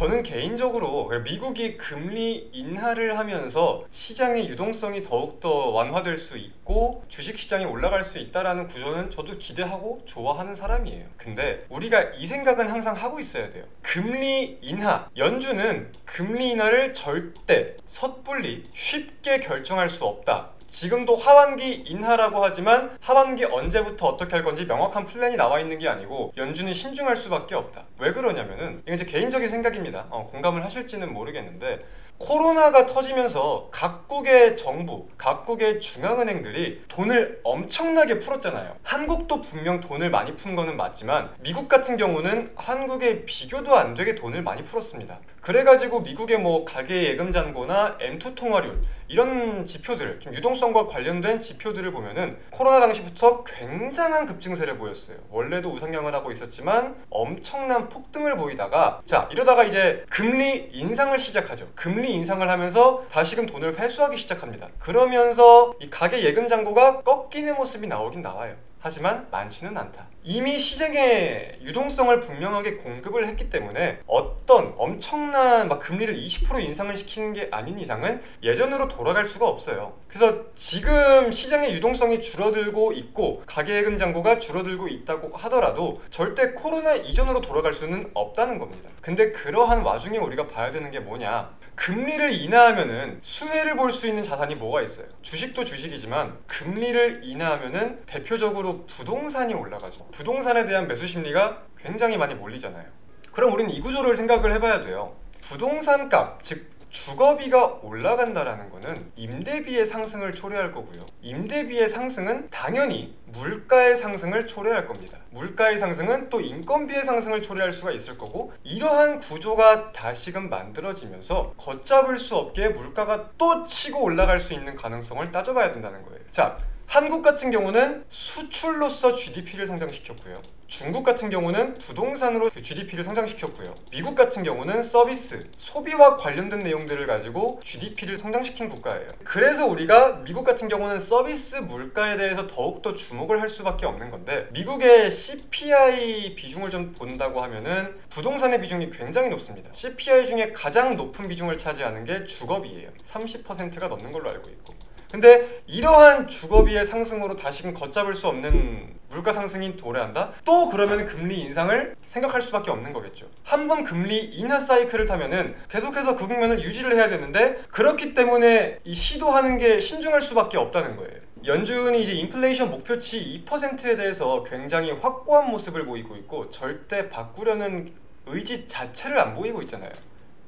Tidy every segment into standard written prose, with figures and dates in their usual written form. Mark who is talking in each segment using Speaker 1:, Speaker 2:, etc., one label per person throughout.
Speaker 1: 저는 개인적으로 미국이 금리 인하를 하면서 시장의 유동성이 더욱더 완화될 수 있고 주식시장이 올라갈 수 있다는 구조는 저도 기대하고 좋아하는 사람이에요. 근데 우리가 이 생각은 항상 하고 있어야 돼요. 금리 인하, 연준은 금리 인하를 절대 섣불리 쉽게 결정할 수 없다. 지금도 하반기 인하라고 하지만 하반기 언제부터 어떻게 할 건지 명확한 플랜이 나와 있는 게 아니고 연준은 신중할 수밖에 없다. 왜 그러냐면은 이건 제 개인적인 생각입니다. 공감을 하실지는 모르겠는데 코로나가 터지면서 각국의 정부, 각국의 중앙은행들이 돈을 엄청나게 풀었잖아요. 한국도 분명 돈을 많이 푼 거는 맞지만 미국 같은 경우는 한국에 비교도 안 되게 돈을 많이 풀었습니다. 그래가지고 미국의 뭐 가계 예금 잔고나 M2 통화율 이런 지표들, 좀 유동성과 관련된 지표들을 보면은 코로나 당시부터 굉장한 급증세를 보였어요. 원래도 우상향을 하고 있었지만 엄청난 폭등을 보이다가 자 이러다가 이제 금리 인상을 시작하죠. 금리 인상을 하면서 다시금 돈을 회수하기 시작합니다. 그러면서 이 가계 예금 잔고가 꺾이는 모습이 나오긴 나와요. 하지만 많지는 않다. 이미 시장에 유동성을 분명하게 공급을 했기 때문에 어떤 엄청난 금리를 20% 인상을 시키는 게 아닌 이상은 예전으로 돌아갈 수가 없어요. 그래서 지금 시장의 유동성이 줄어들고 있고 가계예금 잔고가 줄어들고 있다고 하더라도 절대 코로나 이전으로 돌아갈 수는 없다는 겁니다. 근데 그러한 와중에 우리가 봐야 되는 게 뭐냐? 금리를 인하하면은 수혜를 볼 수 있는 자산이 뭐가 있어요? 주식도 주식이지만 금리를 인하하면은 대표적으로 부동산이 올라가죠. 부동산에 대한 매수 심리가 굉장히 많이 몰리잖아요. 그럼 우리는 이 구조를 생각을 해봐야 돼요. 부동산 값, 즉 주거비가 올라간다라는 거는 임대비의 상승을 초래할 거고요. 임대비의 상승은 당연히 물가의 상승을 초래할 겁니다. 물가의 상승은 또 인건비의 상승을 초래할 수가 있을 거고 이러한 구조가 다시금 만들어지면서 걷잡을 수 없게 물가가 또 치고 올라갈 수 있는 가능성을 따져봐야 된다는 거예요. 자, 한국 같은 경우는 수출로서 GDP를 성장시켰고요. 중국 같은 경우는 부동산으로 GDP를 성장시켰고요. 미국 같은 경우는 서비스, 소비와 관련된 내용들을 가지고 GDP를 성장시킨 국가예요. 그래서 우리가 미국 같은 경우는 서비스 물가에 대해서 더욱더 주목을 할 수밖에 없는 건데 미국의 CPI 비중을 좀 본다고 하면은 부동산의 비중이 굉장히 높습니다. CPI 중에 가장 높은 비중을 차지하는 게 주거비예요. 30%가 넘는 걸로 알고 있고 근데 이러한 주거비의 상승으로 다시금 걷잡을 수 없는 물가 상승이 도래한다? 또 그러면 금리 인상을 생각할 수밖에 없는 거겠죠. 한번 금리 인하 사이클을 타면은 계속해서 그 국면을 유지를 해야 되는데 그렇기 때문에 이 시도하는 게 신중할 수밖에 없다는 거예요. 연준이 이제 인플레이션 목표치 2%에 대해서 굉장히 확고한 모습을 보이고 있고 절대 바꾸려는 의지 자체를 안 보이고 있잖아요.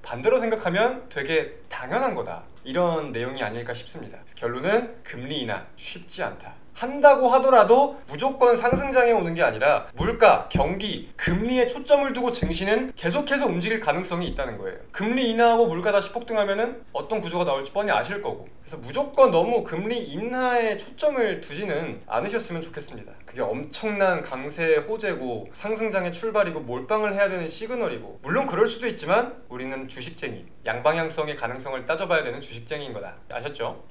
Speaker 1: 반대로 생각하면 되게 당연한 거다. 이런 내용이 아닐까 싶습니다. 결론은 금리 인하 쉽지 않다. 한다고 하더라도 무조건 상승장에 오는 게 아니라 물가, 경기, 금리에 초점을 두고 증시는 계속해서 움직일 가능성이 있다는 거예요. 금리 인하하고 물가 다시 폭등하면은 어떤 구조가 나올지 뻔히 아실 거고 그래서 무조건 너무 금리 인하에 초점을 두지는 않으셨으면 좋겠습니다. 그게 엄청난 강세 호재고 상승장의 출발이고 몰빵을 해야 되는 시그널이고 물론 그럴 수도 있지만 우리는 주식쟁이, 양방향성의 가능성을 따져봐야 되는 주식쟁이인 거다. 아셨죠?